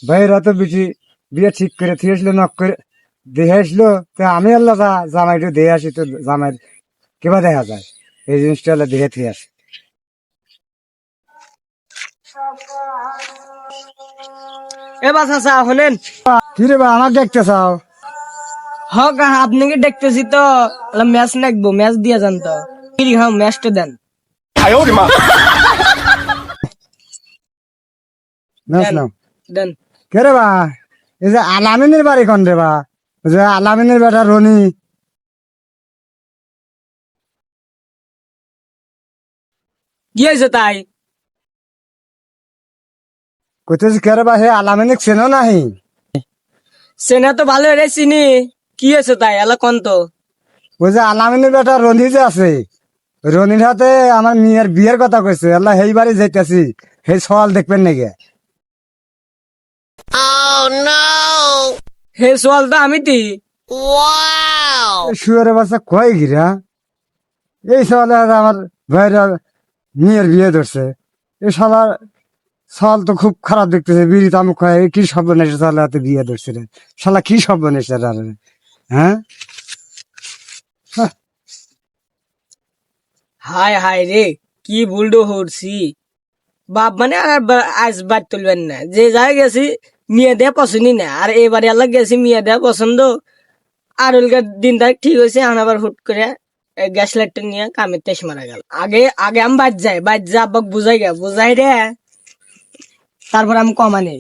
ভাইরা তো বেশি বিয়ে ঠিক করে থিয়ে আসলো নক করে দেখে আসলো, তো আমি আল্লাহ জামাইটা দিয়ে আসি, তো জামাই কিবা দেখা যায় এই জিনিসটা হলে দেখে থিয়ে আসি। এবার চাচা হলেন কি রে বা আমাকে দেখতে চাও? হক আপনাকে দেখতেছি তো ম্যাচ নাকবো, ম্যাচ দিয়ে যান তো ম্যাচটা দেন। ম্যাচ নাও। দেন কে রে বা? এই যে আলামিনের বাড়ি কোন রে বা? ওই যে আলামিনের বেটা রনি, কি হয়েছে তাই? কইতেছি কে রে বা? হে আলামিনের চেনো নাহি? সেনা তো ভালো রে চিনি, কি হয়েছে তাই এলা কোন তো? ওই যে আলামিনের বেটা রনি যে আছে, রনির হাতে আমার মেয়ের বিয়ের কথা কইছে, আল্লাহ সেই বাড়ি যাইতেছি, সেই সওয়াল দেখবেন নাকি? হে সোয়াল তো আমি তি শুয়ারে বাচ্চা কয় গিরা, এই সওয়ালে আমার ভাইরা মেয়ের বিয়ে ধরছে। এই শালার সওয়াল তো খুব খারাপ দেখতেছে, বিড়ি তামুক খায়, এই কি সর্বনেশে শালা হাতে বিয়ে ধরছে রে, শালা কি সর্বনেশে রে, হ্যাঁ? হায় হায় রে, কি ভুলডো হরছি। বাপ মানে আর আজ বাদ তুলবেন না, যে যায় গেছি মেয়ে দেয়া পছন্দই না, আর এবারে আল্লাহ গেছি মেয়ে দেয়া পছন্দ। আর ওলকার দিন তারিখ ঠিক হয়েছে, এখন আবার হুট করে গ্যাস লাইটটা নিয়ে কামের তেজ মারা গেল। আগে আগে আমি বাদ যাই, বাদ যা আব্বাক বুঝাই গে, বুঝাই রে তারপর আমি কমানি।